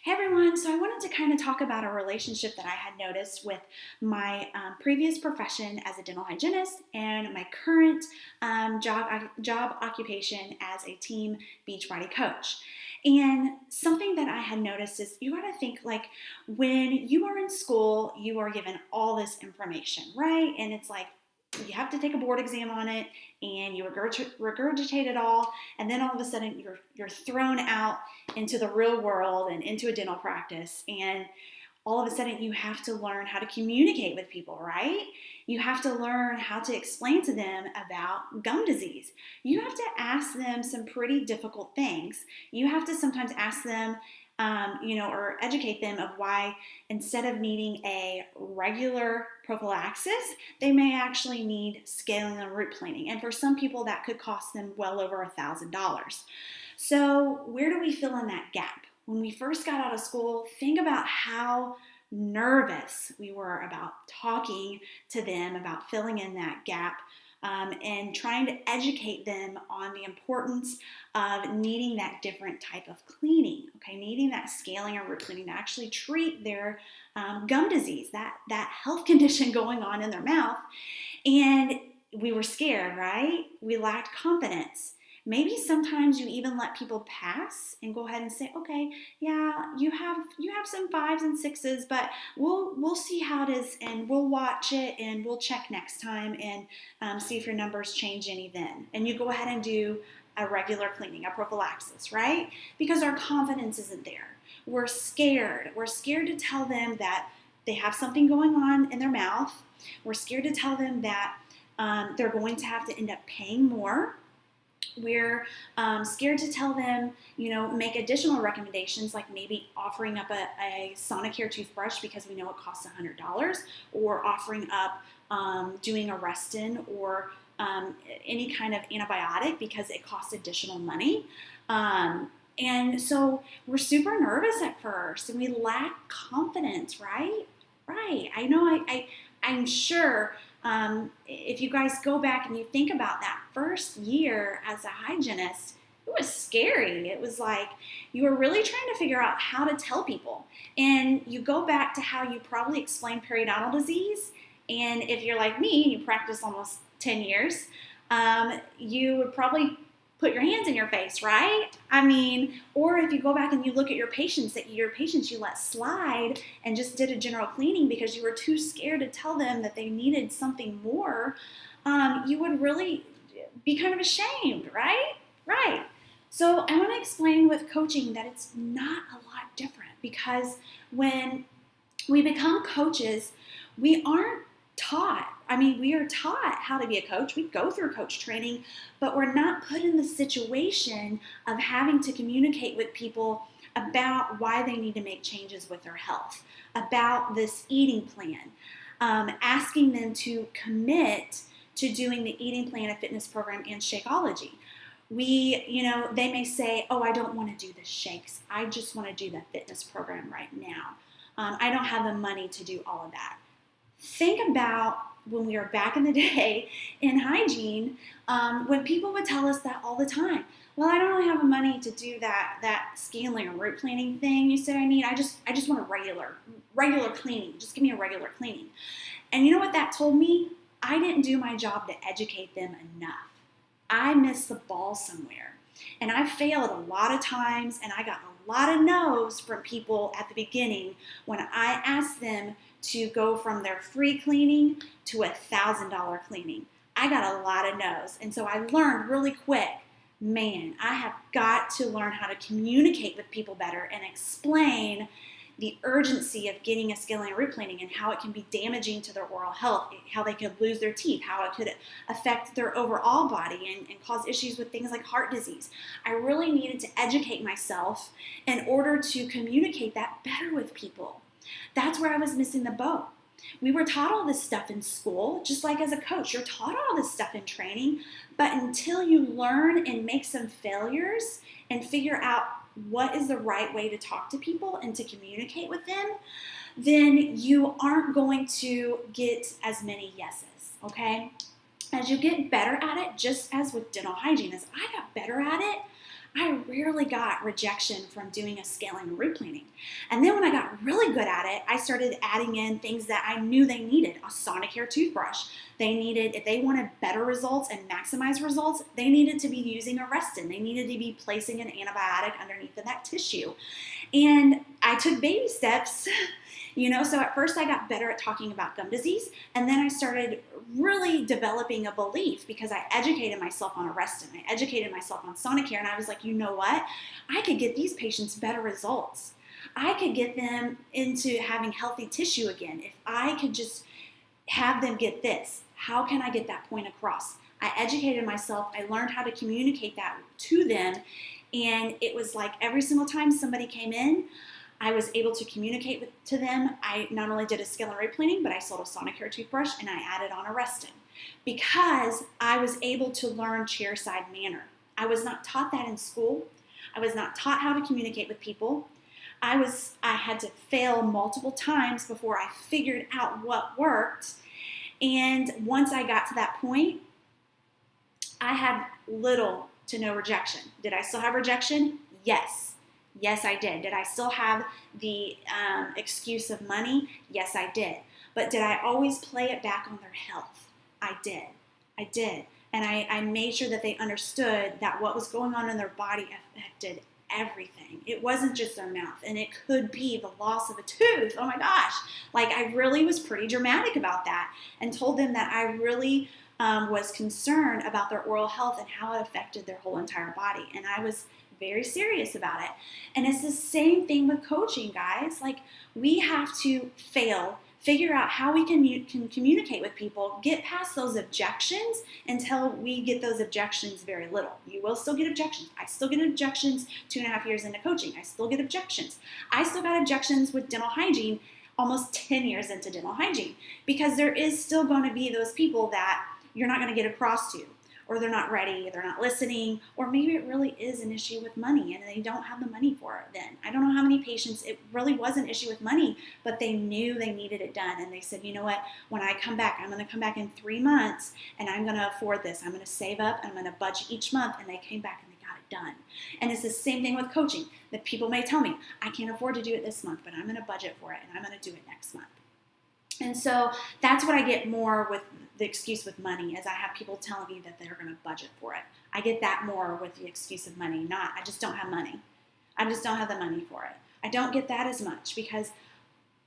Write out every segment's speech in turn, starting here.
Hey everyone, so I wanted to kind of talk about a relationship that I had noticed with my previous profession as a dental hygienist and my current job occupation as a Team Beachbody coach. And something that I had noticed is you got to think like when you are in school, you are given all this information, right? And it's like you have to take a board exam on it and you regurgitate it all, and then all of a sudden you're thrown out into the real world and into a dental practice, and all of a sudden you have to learn how to communicate with people, right? You have to learn how to explain to them about gum disease. You have to ask them some pretty difficult things. You have to sometimes ask them or educate them of why instead of needing a regular prophylaxis, they may actually need scaling and root planing. And for some people, that could cost them well over $1,000. So where do we fill in that gap? When we first got out of school, think about how nervous we were about talking to them, about filling in that gap, and trying to educate them on the importance of needing that different type of cleaning, okay, needing that scaling or root cleaning to actually treat their gum disease, that health condition going on in their mouth. And we were scared, right? We lacked confidence. Maybe sometimes you even let people pass and go ahead and say, okay, yeah, you have some 5s and 6s, but we'll see how it is, and we'll watch it, and we'll check next time and see if your numbers change any then. And you go ahead and do a regular cleaning, a prophylaxis, right? Because our confidence isn't there. We're scared. We're scared to tell them that they have something going on in their mouth. We're scared to tell them that they're going to have to end up paying more. We're scared to tell them, make additional recommendations, like maybe offering up a Sonicare toothbrush because we know it costs $100, or offering up doing a Reston or any kind of antibiotic because it costs additional money. And so we're super nervous at first, and we lack confidence, right? Right. I know I'm sure if you guys go back and you think about that first year as a hygienist, it was scary. It was like you were really trying to figure out how to tell people. And you go back to how you probably explain periodontal disease. And if you're like me, you practice almost 10 years, you would probably put your hands in your face, right? Or if you go back and you look at your patients you let slide and just did a general cleaning because you were too scared to tell them that they needed something more, you would really be kind of ashamed, right? Right. So I want to explain with coaching that it's not a lot different, because when we become coaches, we aren't taught. We are taught how to be a coach. We go through coach training, but we're not put in the situation of having to communicate with people about why they need to make changes with their health, about this eating plan, asking them to commit to doing the eating plan, a fitness program, and Shakeology. They may say, oh, I don't want to do the shakes. I just want to do the fitness program right now. I don't have the money to do all of that. Think about when we were back in the day in hygiene, when people would tell us that all the time. Well, I don't really have the money to do that scaling or root planing thing you said I need. I just want a regular cleaning. Just give me a regular cleaning. And you know what that told me? I didn't do my job to educate them enough. I missed the ball somewhere. And I failed a lot of times, and I got a lot of no's from people at the beginning when I asked them to go from their free cleaning to $1,000 cleaning. I got a lot of no's. And so I learned really quick, man, I have got to learn how to communicate with people better and explain the urgency of getting a scaling and root planing and how it can be damaging to their oral health, how they could lose their teeth, how it could affect their overall body and cause issues with things like heart disease. I really needed to educate myself in order to communicate that better with people. That's where I was missing the boat. We were taught all this stuff in school, just like as a coach. You're taught all this stuff in training, but until you learn and make some failures and figure out what is the right way to talk to people and to communicate with them, then you aren't going to get as many yeses, okay? As you get better at it, just as with dental hygiene, as I got better at it, I rarely got rejection from doing a scaling and root planning. And then when I got really good at it, I started adding in things that I knew they needed. A Sonicare toothbrush. They needed, if they wanted better results and maximize results, they needed to be using a Reston. They needed to be placing an antibiotic underneath of that tissue. And I took baby steps. So at first I got better at talking about gum disease, and then I started really developing a belief because I educated myself on Reston. I educated myself on Sonicare, and I was like, you know what? I could get these patients better results. I could get them into having healthy tissue again. If I could just have them get this, how can I get that point across? I educated myself. I learned how to communicate that to them, and it was like every single time somebody came in, I was able to communicate to them. I not only did a scale and rate planning, but I sold a Sonicare toothbrush and I added on a Reston because I was able to learn chairside manner. I was not taught that in school. I was not taught how to communicate with people. I had to fail multiple times before I figured out what worked. And once I got to that point, I had little to no rejection. Did I still have rejection? Yes. Yes, I did. Did I still have the excuse of money? Yes, I did. But did I always play it back on their health? I did. I did. And I made sure that they understood that what was going on in their body affected everything. It wasn't just their mouth. And it could be the loss of a tooth. Oh my gosh. Like I really was pretty dramatic about that and told them that I really was concerned about their oral health and how it affected their whole entire body. And I was very serious about it. And it's the same thing with coaching, guys. Like we have to fail, figure out how we can communicate with people, get past those objections until we get those objections very little. You will still get objections. I still get objections 2.5 years into coaching. I still get objections. I still got objections with dental hygiene almost 10 years into dental hygiene because there is still going to be those people that you're not going to get across to. Or they're not ready, they're not listening, or maybe it really is an issue with money and they don't have the money for it then. I don't know how many patients it really was an issue with money, but they knew they needed it done. And they said, you know what, when I come back, I'm going to come back in 3 months and I'm going to afford this. I'm going to save up, I'm going to budget each month. And they came back and they got it done. And it's the same thing with coaching. That people may tell me, I can't afford to do it this month, but I'm going to budget for it and I'm going to do it next month. And so that's what I get more with the excuse with money, is I have people telling me that they're going to budget for it. I get that more with the excuse of money, not I just don't have money. I just don't have the money for it. I don't get that as much because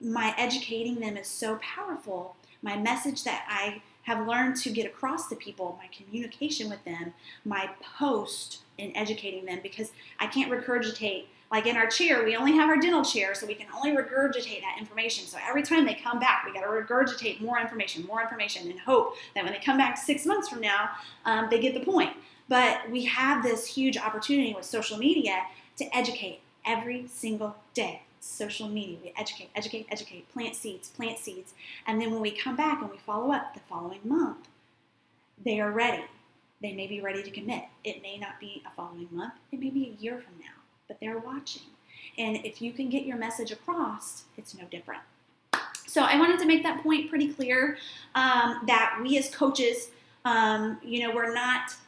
my educating them is so powerful. My message that I have learned to get across to people, my communication with them, my post in educating them, because I can't regurgitate. Like in our chair, we only have our dental chair, so we can only regurgitate that information. So every time they come back, we got to regurgitate more information, and hope that when they come back 6 months from now, they get the point. But we have this huge opportunity with social media to educate every single day. Social media, we educate, plant seeds. And then when we come back and we follow up the following month, they are ready. They may be ready to commit. It may not be a following month. It may be a year from now. But they're watching. And if you can get your message across, it's no different. So I wanted to make that point pretty clear, that we as coaches,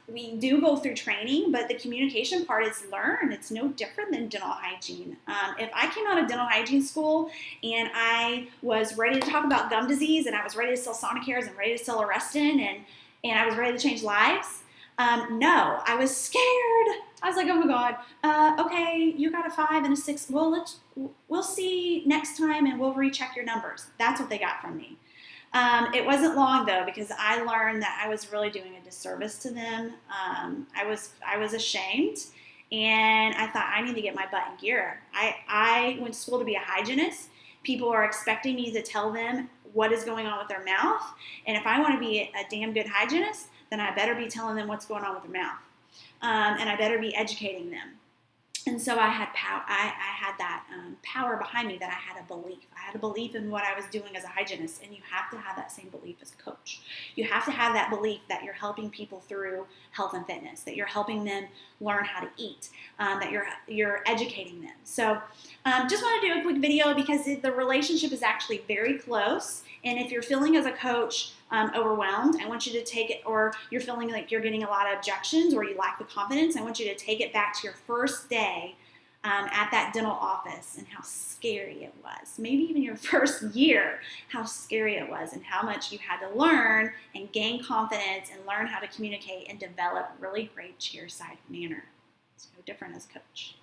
we do go through training, but the communication part is learned. It's no different than dental hygiene. If I came out of dental hygiene school and I was ready to talk about gum disease and I was ready to sell Sonicares and ready to sell Reston and I was ready to change lives, no, I was scared. I was like, oh my God, okay, you got a 5 and a 6. Well, we'll see next time and we'll recheck your numbers. That's what they got from me. It wasn't long though, because I learned that I was really doing a disservice to them. I was ashamed, and I thought I need to get my butt in gear. I went to school to be a hygienist. People are expecting me to tell them what is going on with their mouth, and if I want to be a damn good hygienist, then I better be telling them what's going on with their mouth. And I better be educating them. And so I had that power behind me, that I had a belief. I had a belief in what I was doing as a hygienist, and you have to have that same belief as a coach. You have to have that belief that you're helping people through health and fitness, that you're helping them learn how to eat, that you're educating them. So just want to do a quick video because the relationship is actually very close, And if you're feeling as a coach overwhelmed, I want you to take it, or you're feeling like you're getting a lot of objections or you lack the confidence, I want you to take it back to your first day at that dental office and how scary it was. Maybe even your first year, how scary it was and how much you had to learn and gain confidence and learn how to communicate and develop really great chairside manner. It's no different as a coach.